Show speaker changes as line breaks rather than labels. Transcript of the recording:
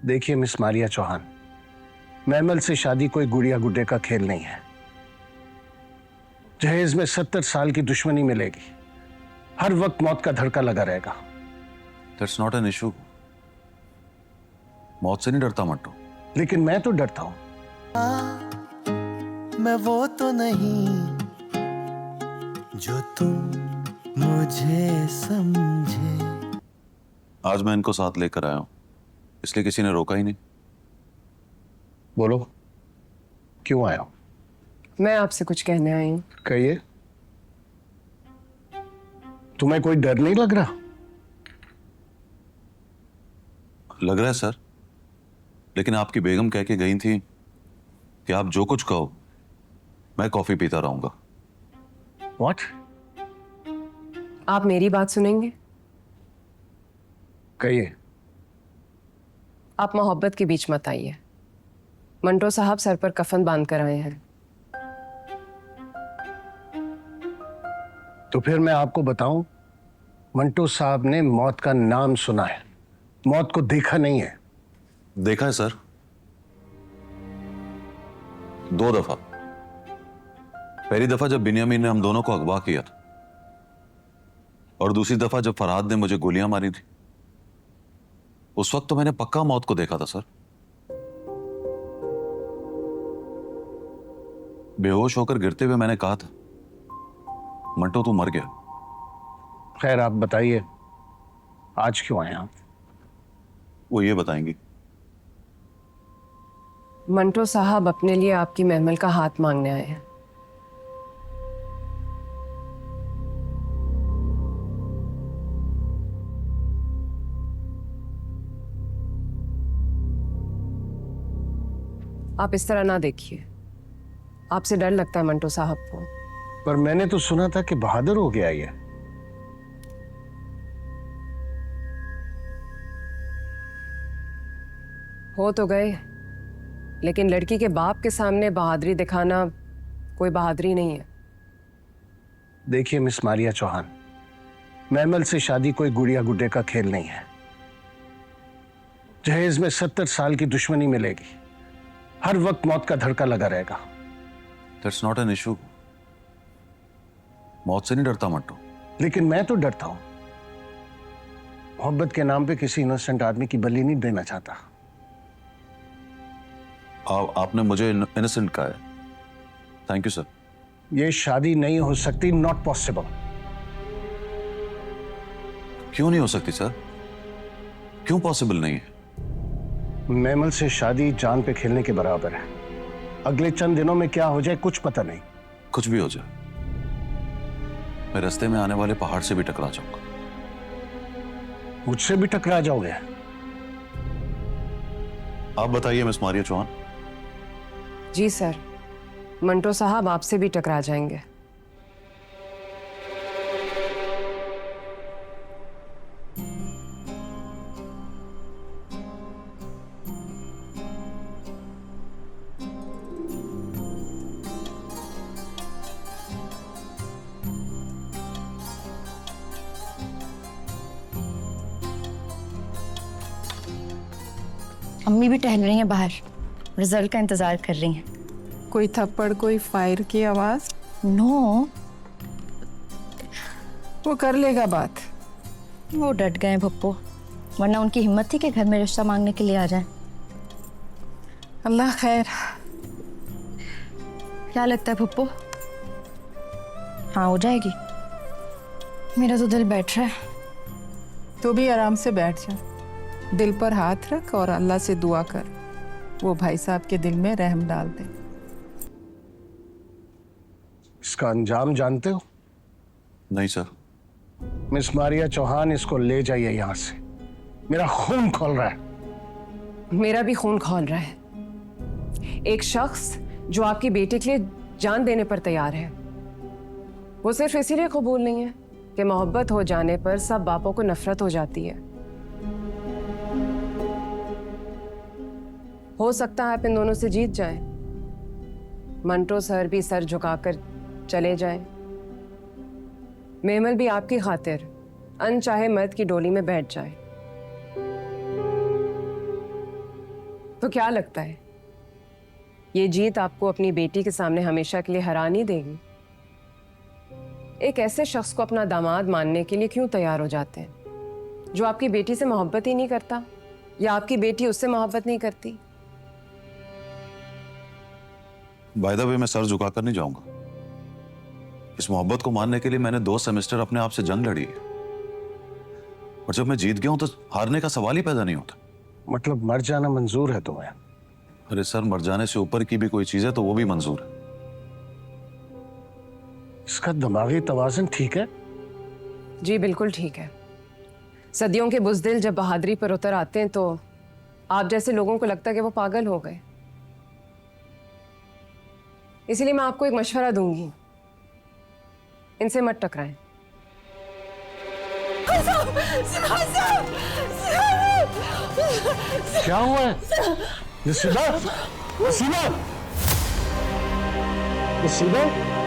देखिए मिस मारिया चौहान, महमल से शादी कोई गुड़िया गुड्डे का खेल नहीं है। जहेज में 70 साल की दुश्मनी मिलेगी, हर वक्त मौत का धड़का लगा रहेगा।
That's not an issue. मौत से नहीं डरता मंटू।
लेकिन मैं तो डरता हूं।
मैं वो तो नहीं जो तुम मुझे समझे।
आज मैं इनको साथ लेकर आया हूं, इसलिए किसी ने रोका ही नहीं।
बोलो, क्यों आया हो?
मैं आपसे कुछ कहने आई हूँ।
कहिए। तुम्हें कोई डर नहीं लग रहा?
लग रहा है सर, लेकिन आपकी बेगम कह के गई थी कि आप जो कुछ कहो मैं कॉफी पीता रहूंगा।
What?
आप मेरी बात सुनेंगे?
कहिए।
आप मोहब्बत के बीच मत आइए। मंटो साहब सर पर कफन बांध कर आए हैं।
तो फिर मैं आपको बताऊं, मंटो साहब ने मौत का नाम सुना है, मौत को देखा नहीं है।
देखा है सर, 2 दफा। पहली दफा जब बिन्यामीन ने हम दोनों को अगवा किया था, और दूसरी दफा जब फरहाद ने मुझे गोलियां मारी थी। उस वक्त तो मैंने पक्का मौत को देखा था सर। बेहोश होकर गिरते हुए मैंने कहा था, मंटो तू मर गया।
खैर आप बताइए, आज क्यों आए आप?
वो ये बताएंगी।
मंटो साहब अपने लिए आपकी महमल का हाथ मांगने आए हैं। आप इस तरह ना देखिए, आपसे डर लगता है मंटो साहब को।
पर मैंने तो सुना था कि बहादुर हो गया ये।
हो तो गए, लेकिन लड़की के बाप के सामने बहादुरी दिखाना कोई बहादुरी नहीं है।
देखिए मिस मारिया चौहान, महमल से शादी कोई गुड़िया गुड्डे का खेल नहीं है। जहेज में 70 साल की दुश्मनी मिलेगी, हर वक्त मौत का धड़का लगा रहेगा।
That's not an issue. मौत से नहीं डरता मंटू।
लेकिन मैं तो डरता हूं। मोहब्बत के नाम पे किसी इनोसेंट आदमी की बलि नहीं देना चाहता।
आपने मुझे इनोसेंट कहा है। Thank you sir.
ये शादी नहीं हो सकती, नॉट पॉसिबल।
क्यों नहीं हो सकती सर? क्यों पॉसिबल नहीं है?
महमल से शादी जान पे खेलने के बराबर है। अगले चंद दिनों में क्या हो जाए कुछ पता नहीं।
कुछ भी हो जाए, मैं रास्ते में आने वाले पहाड़ से भी टकरा जाऊंगा।
मुझसे भी टकरा जाओगे?
आप बताइए मिस मारिया चौहान।
जी सर, मंटो साहब आपसे भी टकरा जाएंगे।
अम्मी भी टहल रही हैं बाहर, रिजल्ट का इंतजार कर रही हैं।
कोई थप्पड़, कोई फायर की आवाज?
नो,
वो कर लेगा बात।
वो डट गए पप्पू, वरना उनकी हिम्मत थी कि घर में रिश्ता मांगने के लिए आ जाएं।
अल्लाह खैर।
क्या लगता है पप्पू, हाँ हो जाएगी? मेरा तो दिल बैठ रहा है।
तू भी आराम से बैठ जा, दिल पर हाथ रख और अल्लाह से दुआ कर, वो भाई साहब के दिल में रहम डाल दे।
इसका अंजाम जानते हो?
नहीं सर।
मिस मारिया चौहान, इसको ले जाइए यहां से। मेरा खून खोल रहा है।
मेरा भी खून खौल रहा है। एक शख्स जो आपकी बेटे के लिए जान देने पर तैयार है, वो सिर्फ इसीलिए कबूल नहीं है कि मोहब्बत हो जाने पर सब बापों को नफरत हो जाती है। हो सकता है आप इन दोनों से जीत जाएं। मंटो सर भी सर झुकाकर चले जाएं। मेमल भी आपकी खातिर अनचाहे मर्द की डोली में बैठ जाए। तो क्या लगता है ये जीत आपको अपनी बेटी के सामने हमेशा के लिए हरा नहीं देगी? एक ऐसे शख्स को अपना दामाद मानने के लिए क्यों तैयार हो जाते हैं जो आपकी बेटी से मोहब्बत ही नहीं करता, या आपकी बेटी उससे मोहब्बत नहीं करती?
बाय द वे, मैं सर झुकाकर नहीं जाऊंगा। इस मोहब्बत को मानने के लिए मैंने 2 सेमेस्टर अपने आप से जंग लड़ी है, और जब मैं जीत गया हूं तो हारने का सवाल ही पैदा नहीं होता।
मतलब मर जाना मंजूर है तुम्हें?
अरे सर, मर जाने से ऊपर की भी कोई चीज है तो वो भी मंजूर है।
इसका दिमागी तवाज़ुन ठीक है?
जी बिल्कुल ठीक है। सदियों के बुज़दिल जब बहादुरी पर उतर आते हैं तो आप जैसे लोगों को लगता है कि वो पागल हो गए। इसीलिए मैं आपको एक मशवरा दूंगी, इनसे मत टकराएं।
क्या हुआ है? नसीबा, नसीबा, नसीबा।